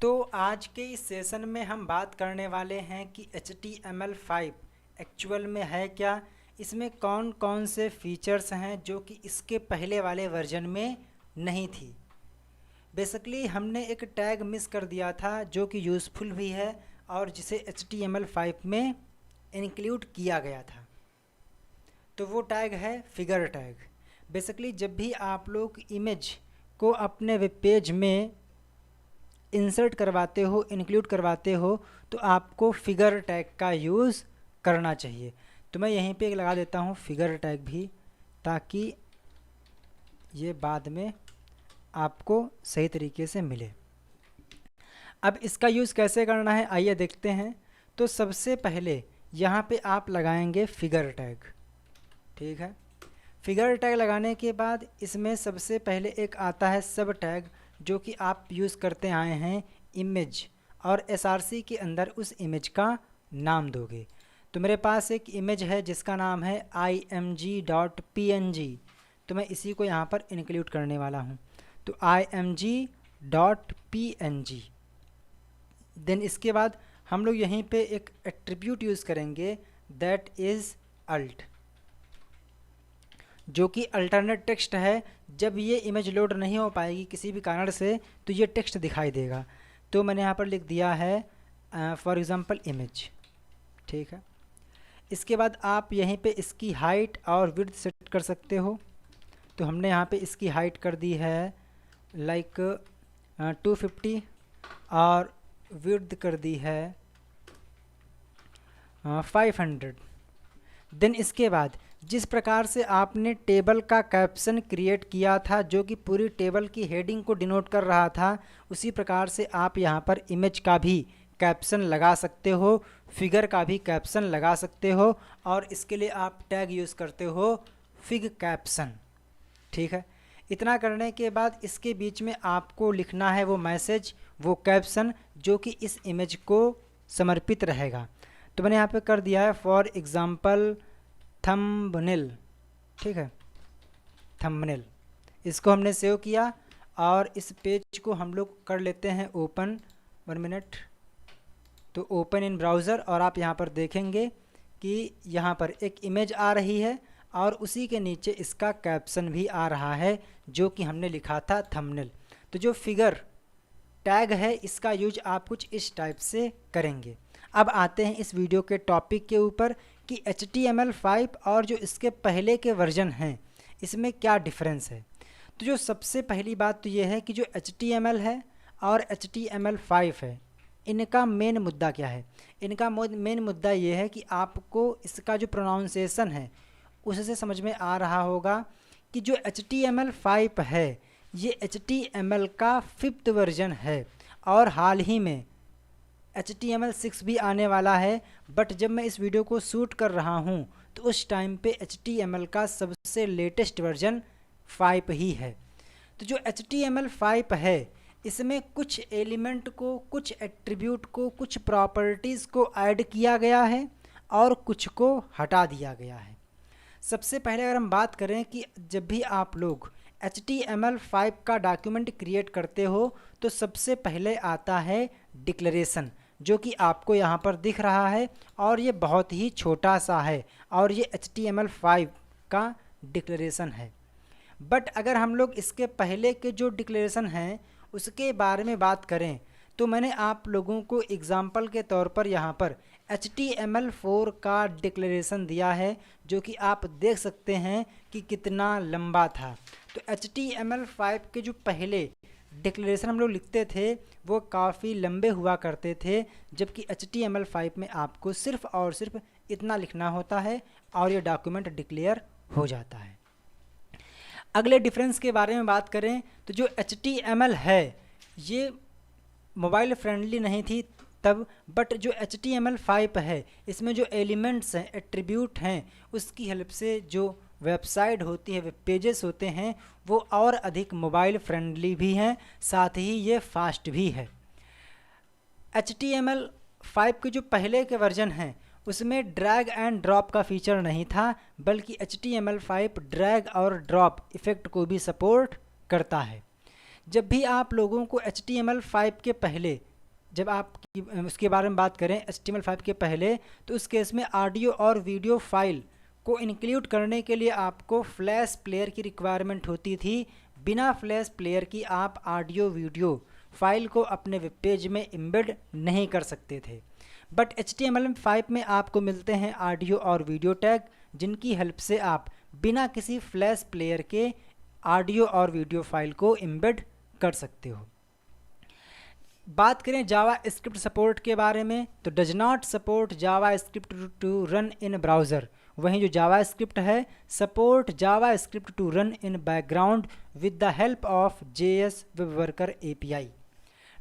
तो आज के इस सेशन में हम बात करने वाले हैं कि HTML5 एक्चुअल में है क्या, इसमें कौन कौन से फीचर्स हैं जो कि इसके पहले वाले वर्जन में नहीं थी। बेसिकली हमने एक टैग मिस कर दिया था जो कि यूज़फुल भी है और जिसे HTML5 में इंक्लूड किया गया था। तो वो टैग है फिगर टैग। बेसिकली जब भी आप लोग इमेज को अपने वेब पेज में इंसर्ट करवाते हो, इंक्लूड करवाते हो, तो आपको फिगर टैग का यूज़ करना चाहिए। तो मैं यहीं पे एक लगा देता हूँ फिगर टैग भी, ताकि ये बाद में आपको सही तरीके से मिले। अब इसका यूज़ कैसे करना है आइए देखते हैं। तो सबसे पहले यहाँ पे आप लगाएंगे फिगर टैग, ठीक है। फिगर टैग लगाने के बाद इसमें सबसे पहले एक आता है सब टैग, जो कि आप यूज़ करते आए हैं इमेज, और src के अंदर उस इमेज का नाम दोगे। तो मेरे पास एक इमेज है जिसका नाम है img.png, तो मैं इसी को यहाँ पर इंक्लूड करने वाला हूँ। तो img.png। देन इसके बाद हम लोग यहीं पे एक एट्रीब्यूट यूज़ करेंगे दैट इज़ alt, जो कि अल्टरनेट टेक्स्ट है। जब ये इमेज लोड नहीं हो पाएगी किसी भी कारण से तो ये टेक्स्ट दिखाई देगा। तो मैंने यहाँ पर लिख दिया है फॉर एग्ज़ाम्पल इमेज, ठीक है। इसके बाद आप यहीं पे इसकी हाइट और विड्थ सेट कर सकते हो। तो हमने यहाँ पे इसकी हाइट कर दी है लाइक 250 और विड्थ कर दी है 500। देन इसके बाद जिस प्रकार से आपने टेबल का कैप्शन क्रिएट किया था जो कि पूरी टेबल की हेडिंग को डिनोट कर रहा था, उसी प्रकार से आप यहाँ पर इमेज का भी कैप्शन लगा सकते हो, फिगर का भी कैप्शन लगा सकते हो, और इसके लिए आप टैग यूज़ करते हो फिग कैप्शन, ठीक है। इतना करने के बाद इसके बीच में आपको लिखना है वो मैसेज, वो कैप्शन जो कि इस इमेज को समर्पित रहेगा। तो मैंने यहाँ पे कर दिया है फॉर एग्ज़ाम्पल थंबनेल, ठीक है, थंबनेल। इसको हमने सेव किया और इस पेज को हम लोग कर लेते हैं ओपन। 1 मिनट। तो ओपन इन ब्राउज़र, और आप यहाँ पर देखेंगे कि यहाँ पर एक इमेज आ रही है और उसी के नीचे इसका कैप्शन भी आ रहा है जो कि हमने लिखा था थंबनेल। तो जो फिगर टैग है इसका यूज आप कुछ इस टाइप से करेंगे। अब आते हैं इस वीडियो के टॉपिक के ऊपर कि HTML5 और जो इसके पहले के वर्जन हैं इसमें क्या डिफरेंस है। तो जो सबसे पहली बात तो ये है कि जो HTML है और HTML5 है, इनका मेन मुद्दा क्या है। इनका मेन मुद्दा ये है कि आपको इसका जो प्रोनाउंसिएशन है उससे समझ में आ रहा होगा कि जो HTML5 है ये HTML का 5th वर्जन है, और हाल ही में HTML6 भी आने वाला है। बट जब मैं इस वीडियो को शूट कर रहा हूँ तो उस टाइम पे HTML का सबसे लेटेस्ट वर्जन 5 ही है। तो जो HTML5 है इसमें कुछ एलिमेंट को, कुछ एट्रीब्यूट को, कुछ प्रॉपर्टीज़ को ऐड किया गया है और कुछ को हटा दिया गया है। सबसे पहले अगर हम बात करें कि जब भी आप लोग HTML5 का डॉक्यूमेंट क्रिएट करते हो तो सबसे पहले आता है डिक्लेरेशन, जो कि आपको यहाँ पर दिख रहा है, और ये बहुत ही छोटा सा है और ये HTML5 का डिक्लेरेशन है। बट अगर हम लोग इसके पहले के जो डिक्लेरेशन हैं उसके बारे में बात करें तो मैंने आप लोगों को एग्ज़ाम्पल के तौर पर यहाँ पर HTML4 का डिक्लेरेशन दिया है, जो कि आप देख सकते हैं कि कितना लंबा था। तो HTML5 के जो पहले डिक्लेरेशन हम लोग लिखते थे वो काफ़ी लंबे हुआ करते थे, जबकि HTML5 में आपको सिर्फ़ और सिर्फ इतना लिखना होता है और ये डॉक्यूमेंट डिक्लेयर हो जाता है। अगले डिफरेंस के बारे में बात करें तो जो HTML है ये मोबाइल फ्रेंडली नहीं थी तब, बट जो HTML5 है इसमें जो एलिमेंट्स हैं, एट्रीब्यूट हैं, उसकी हेल्प से जो वेबसाइट होती है, वेब पेजेस होते हैं, वो और अधिक मोबाइल फ्रेंडली भी हैं, साथ ही ये फास्ट भी है। HTML5 के जो पहले के वर्जन हैं उसमें ड्रैग एंड ड्रॉप का फीचर नहीं था, बल्कि HTML5 ड्रैग और ड्रॉप इफ़ेक्ट को भी सपोर्ट करता है। जब भी आप लोगों को HTML5 के पहले जब आप उसके बारे में बात करें HTML5 के पहले, तो उस केस में ऑडियो और वीडियो फाइल को इंक्लूड करने के लिए आपको फ्लैश प्लेयर की रिक्वायरमेंट होती थी। बिना फ्लैश प्लेयर की आप ऑडियो वीडियो फाइल को अपने वेब पेज में एम्बेड नहीं कर सकते थे। बट HTML5 में आपको मिलते हैं ऑडियो और वीडियो टैग, जिनकी हेल्प से आप बिना किसी फ्लैश प्लेयर के ऑडियो और वीडियो फाइल को एम्बेड कर सकते हो। बात करें जावा स्क्रिप्ट सपोर्ट के बारे में, तो does not support JavaScript to run in browser. वहीं जो जावा स्क्रिप्ट है, support JavaScript to run in background with the help of JS web worker API।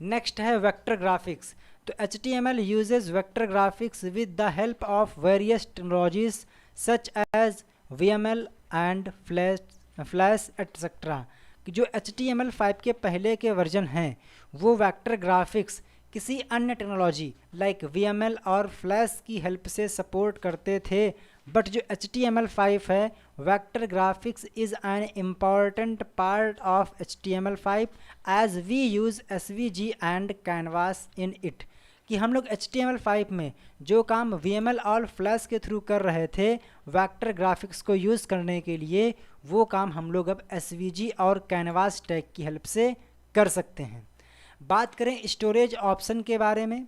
Next है वेक्टर ग्राफिक्स। तो HTML uses vector graphics with the help of various technologies such as VML and flash etcetera. जो HTML5 के पहले के version हैं वो vector graphics किसी अन्य टेक्नोलॉजी लाइक VML और फ्लैश की हेल्प से सपोर्ट करते थे। बट जो HTML5 है, vector graphics is an important part of HTML5 as we use SVG and canvas in it. कि हम लोग HTML5 में जो काम VML और फ्लैश के थ्रू कर रहे थे वेक्टर ग्राफिक्स को यूज़ करने के लिए, वो काम हम लोग अब SVG और कैनवास टैग की हेल्प से कर सकते हैं। बात करें स्टोरेज ऑप्शन के बारे में,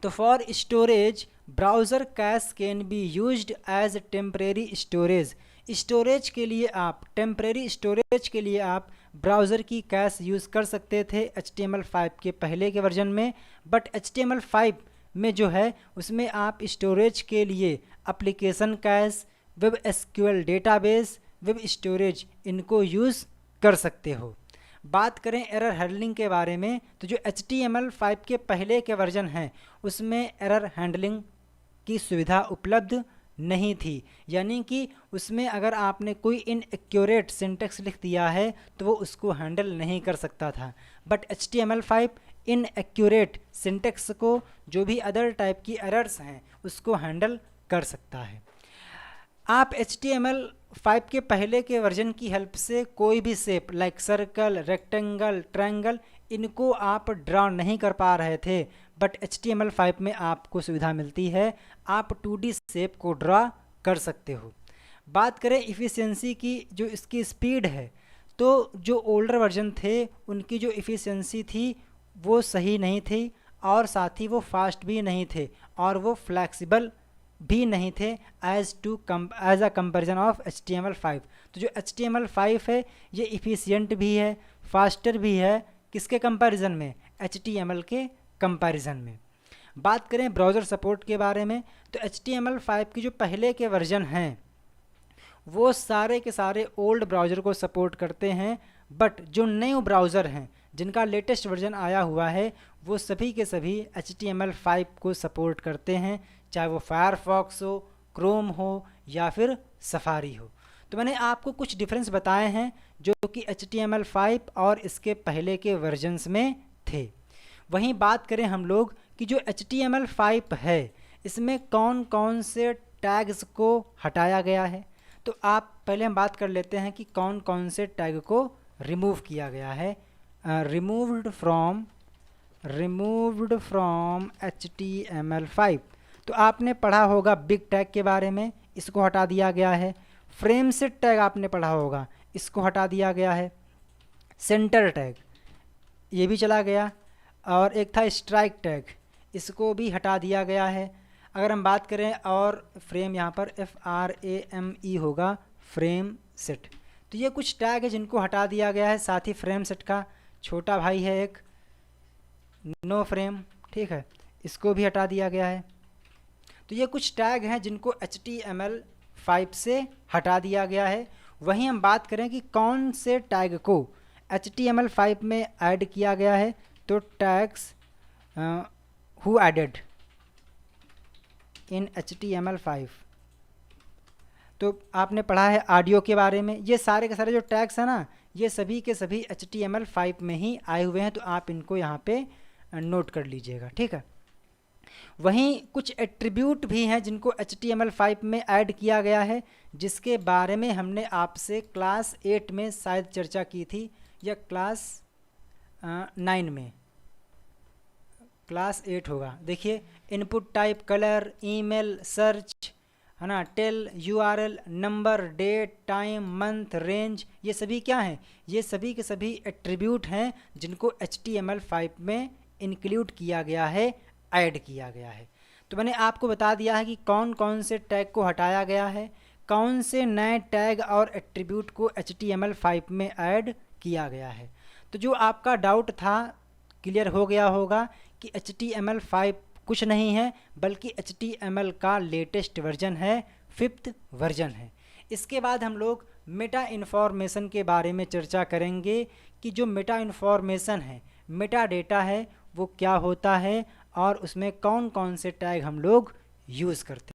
तो for storage browser cache can be used as temporary storage. Storage के लिए आप टेम्परेरी स्टोरेज के लिए आप ब्राउज़र की कैश यूज़ कर सकते थे HTML5 के पहले के वर्जन में। बट HTML5 में जो है उसमें आप स्टोरेज के लिए application cash, web SQL database, web storage इनको यूज़ कर सकते हो। बात करें एरर हैंडलिंग के बारे में, तो जो HTML5 के पहले के वर्जन हैं उसमें एरर हैंडलिंग की सुविधा उपलब्ध नहीं थी, यानी कि उसमें अगर आपने कोई इनएक्यूरेट सिंटेक्स लिख दिया है तो वो उसको हैंडल नहीं कर सकता था। बट HTML5 इनएक्यूरेट सिंटेक्स को, जो भी अदर टाइप की एरर्स हैं, उसको हैंडल कर सकता है। आप HTML5 के पहले के वर्जन की हेल्प से कोई भी shape like circle, rectangle, triangle इनको आप ड्रा नहीं कर पा रहे थे। बट HTML5 में आपको सुविधा मिलती है, आप 2D शेप को ड्रा कर सकते हो। बात करें इफ़िशियंसी की, जो इसकी स्पीड है, तो जो ओल्डर वर्जन थे उनकी जो इफ़िशियंसी थी वो सही नहीं थी, और साथ ही वो फास्ट भी नहीं थे, और वो फ्लैक्सिबल भी नहीं थे as a comparison of HTML5। तो जो HTML5 है ये इफ़िशियंट भी है, फास्टर भी है, किसके कंपैरिजन में? HTML के कंपैरिजन में। बात करें ब्राउज़र सपोर्ट के बारे में, तो HTML5 की जो पहले के वर्जन हैं वो सारे के सारे ओल्ड ब्राउज़र को सपोर्ट करते हैं। बट जो न्यू ब्राउज़र हैं जिनका लेटेस्ट वर्जन आया हुआ है वो सभी के सभी HTML5 को सपोर्ट करते हैं, चाहे वो फायरफॉक्स हो, क्रोम हो या फिर सफारी हो। तो मैंने आपको कुछ डिफरेंस बताए हैं जो कि HTML5 और इसके पहले के वर्जन्स में थे। वहीं बात करें हम लोग कि जो HTML5 है इसमें कौन कौन से टैग्स को हटाया गया है, तो आप पहले हम बात कर लेते हैं कि कौन कौन से टैग को रिमूव किया गया है। Removed from HTML5। तो आपने पढ़ा होगा बिग टैग के बारे में, इसको हटा दिया गया है। फ्रेम सेट टैग आपने पढ़ा होगा, इसको हटा दिया गया है। सेंटर टैग ये भी चला गया, और एक था स्ट्राइक टैग, इसको भी हटा दिया गया है। अगर हम बात करें और फ्रेम, यहाँ पर FRAME होगा, फ्रेम सेट। तो ये कुछ टैग है जिनको हटा दिया गया है। साथ ही फ्रेम सेट का छोटा भाई है एक नो फ्रेम, ठीक है, इसको भी हटा दिया गया है। तो ये कुछ टैग हैं जिनको HTML5 से हटा दिया गया है। वहीं हम बात करें कि कौन से टैग को HTML5 में ऐड किया गया है, तो tags who added in HTML5। तो आपने पढ़ा है ऑडियो के बारे में। ये सारे के सारे जो टैग्स हैं ना, ये सभी के सभी HTML5 में ही आए हुए हैं, तो आप इनको यहाँ पे नोट कर लीजिएगा, ठीक है। वहीं कुछ एट्रीब्यूट भी हैं जिनको HTML5 में ऐड किया गया है, जिसके बारे में हमने आपसे क्लास 8 में शायद चर्चा की थी, या क्लास 9 में, क्लास 8 होगा। देखिए input type, colour, email, search, है ना, tel, URL, number, date, time, month, range, ये सभी क्या हैं? ये सभी के सभी एट्रीब्यूट हैं जिनको HTML5 में इंक्लूड किया गया है, ऐड किया गया है। तो मैंने आपको बता दिया है कि कौन कौन से टैग को हटाया गया है, कौन से नए टैग और एट्रीब्यूट को HTML5 में ऐड किया गया है। तो जो आपका डाउट था क्लियर हो गया होगा कि HTML5 कुछ नहीं है बल्कि HTML का लेटेस्ट वर्जन है, 5th वर्जन है। इसके बाद हम लोग मेटा इन्फॉर्मेशन के बारे में चर्चा करेंगे कि जो मेटा इन्फॉर्मेशन है, मेटा डेटा है, वो क्या होता है और उसमें कौन कौन से टैग हम लोग यूज़ करते हैं।